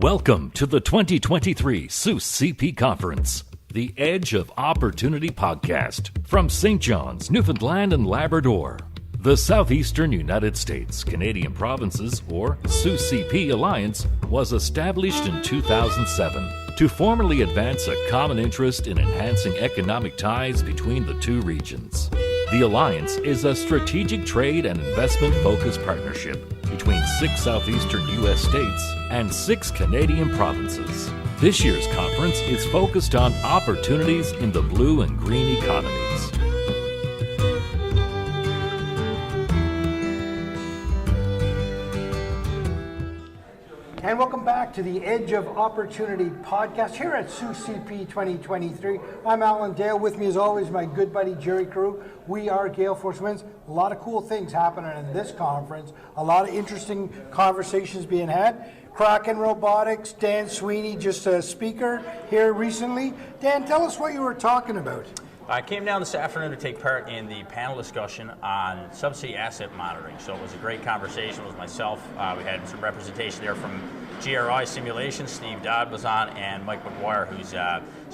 Welcome to the 2023 SUS CP Conference, the Edge of Opportunity podcast from St. John's, Newfoundland and Labrador. The Southeastern United States Canadian Provinces, or SUS CP Alliance, was established in 2007 to formally advance a common interest in enhancing economic ties between the two regions. The Alliance is a strategic trade and investment-focused partnership between 6 southeastern U.S. states and 6 Canadian provinces. This year's conference is focused on opportunities in the blue and green economies. And welcome back to the Edge of Opportunity podcast here at SUS CP 2023. I'm Alan Dale. With me as always, my good buddy Jerry Carew. We are Gale Force Winds. A lot of cool things happening in this conference. A lot of interesting conversations being had. Kraken Robotics, Dan Sweeney, just a speaker here recently. Dan, tell us what you were talking about. I came down this afternoon to take part in the panel discussion on subsea asset monitoring. So it was a great conversation with myself. We had some representation there from GRI Simulations. Steve Dodd was on, and Mike McGuire, who's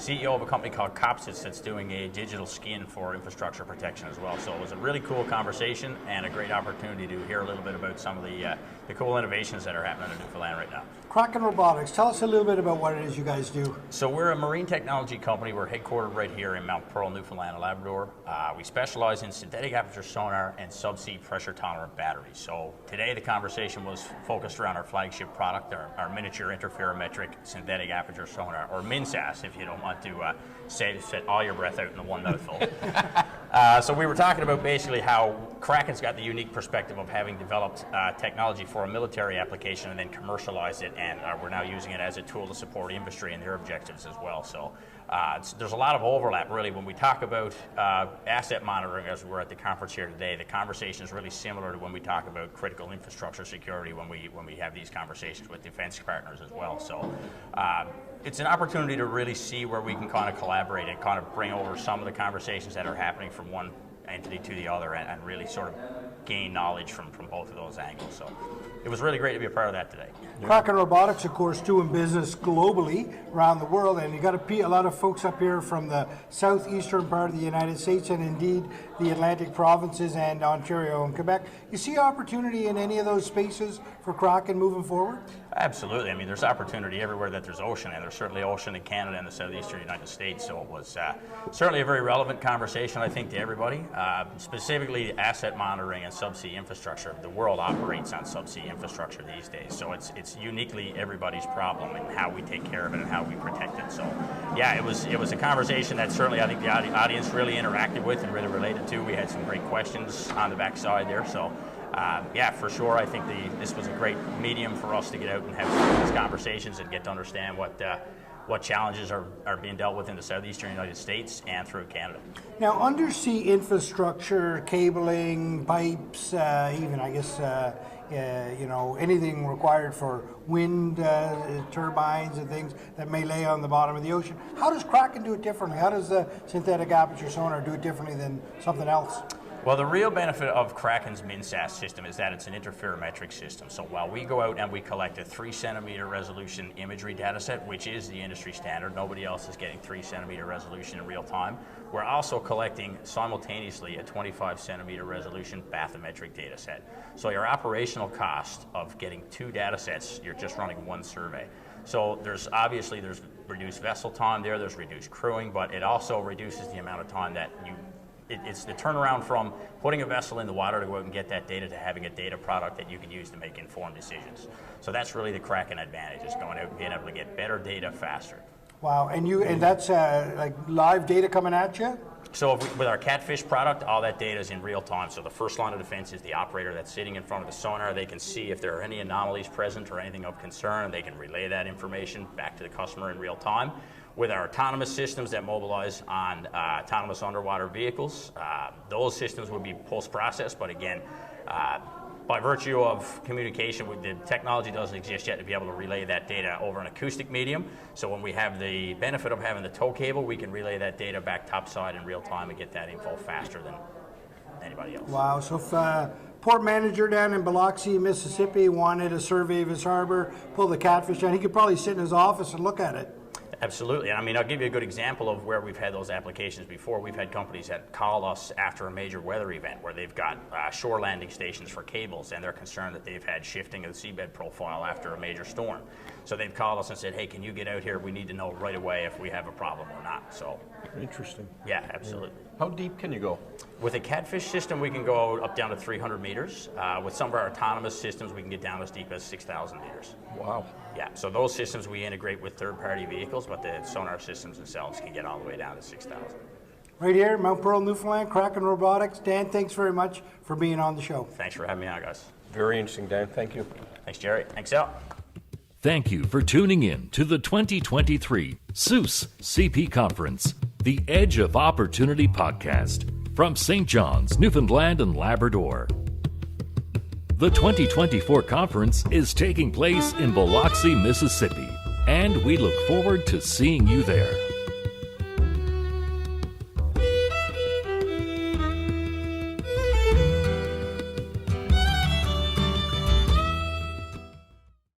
CEO of a company called Copsys that's doing a digital skin for infrastructure protection as well. So it was a really cool conversation and a great opportunity to hear a little bit about some of the cool innovations that are happening in Newfoundland right now. Kraken Robotics, tell us a little bit about what it is you guys do. So we're a marine technology company. We're headquartered right here in Mount Pearl, Newfoundland and Labrador. We specialize in synthetic aperture sonar and subsea pressure tolerant batteries. So today the conversation was focused around our flagship product, our miniature interferometric synthetic aperture sonar, or MinSAS if you don't want to set all your breath out in the one mouthful. So we were talking about basically how Kraken's got the unique perspective of having developed technology for a military application and then commercialized it, and we're now using it as a tool to support industry and their objectives as well. So there's a lot of overlap really when we talk about asset monitoring, as we're at the conference here today. The conversation is really similar to when we talk about critical infrastructure security when we have these conversations with defense partners as well. So it's an opportunity to really see where we can kind of collaborate and kind of bring over some of the conversations that are happening from one entity to the other and really sort of gain knowledge from both of those angles. So it was really great to be a part of that today. Kraken Robotics, of course, doing business globally around the world, and you got a lot of folks up here from the southeastern part of the United States and indeed the Atlantic provinces and Ontario and Quebec. You see opportunity in any of those spaces for Kraken moving forward? Absolutely. I mean, there's opportunity everywhere that there's ocean, and there's certainly ocean in Canada and the southeastern United States. So it was certainly a very relevant conversation, I think, to everybody. Specifically, asset monitoring and subsea infrastructure. The world operates on subsea infrastructure these days, so it's uniquely everybody's problem and how we take care of it and how we protect it. So, yeah, it was a conversation that certainly I think the audience really interacted with and really related to. We had some great questions on the backside there. So. Yeah, for sure. I think this was a great medium for us to get out and have these conversations and get to understand what challenges are being dealt with in the southeastern United States and through Canada. Now, undersea infrastructure, cabling, pipes, even I guess anything required for wind turbines and things that may lay on the bottom of the ocean. How does Kraken do it differently? How does the synthetic aperture sonar do it differently than something else? Well, the real benefit of Kraken's MinSAS system is that it's an interferometric system. So while we go out and we collect a 3-centimeter resolution imagery data set, which is the industry standard, nobody else is getting 3-centimeter resolution in real time, we're also collecting simultaneously a 25-centimeter resolution bathymetric data set. So your operational cost of getting 2 data sets, you're just running 1 survey. So there's reduced vessel time there's reduced crewing, but it also reduces the amount of time that it's the turnaround from putting a vessel in the water to go out and get that data to having a data product that you can use to make informed decisions. So that's really the Kraken advantage, is going out and being able to get better data faster. Wow, and that's like live data coming at you? So with our Catfish product, all that data is in real time. So the first line of defense is the operator that's sitting in front of the sonar. They can see if there are any anomalies present or anything of concern. They can relay that information back to the customer in real time. With our autonomous systems that mobilize on autonomous underwater vehicles, those systems would be post-processed, but again, by virtue of communication, the technology doesn't exist yet to be able to relay that data over an acoustic medium. So when we have the benefit of having the tow cable, we can relay that data back topside in real time and get that info faster than anybody else. Wow, so if port manager down in Biloxi, Mississippi, wanted a survey of his harbor, pull the catfish down, he could probably sit in his office and look at it. Absolutely. I mean, I'll give you a good example of where we've had those applications before. We've had companies that call us after a major weather event where they've got shore landing stations for cables, and they're concerned that they've had shifting of the seabed profile after a major storm. So they've called us and said, hey, can you get out here? We need to know right away if we have a problem or not. So, interesting. Yeah, absolutely. How deep can you go? With a catfish system, we can go up down to 300 meters. With some of our autonomous systems, we can get down as deep as 6,000 meters. Wow. Yeah, so those systems we integrate with third-party vehicles, but the sonar systems themselves can get all the way down to 6,000. Right here, Mount Pearl, Newfoundland, Kraken Robotics. Dan, thanks very much for being on the show. Thanks for having me on, guys. Very interesting, Dan. Thank you. Thanks, Jerry. Thanks, Al. Thank you for tuning in to the 2023 SUS CP Conference, the Edge of Opportunity podcast from St. John's, Newfoundland and Labrador. The 2024 conference is taking place in Biloxi, Mississippi, and we look forward to seeing you there.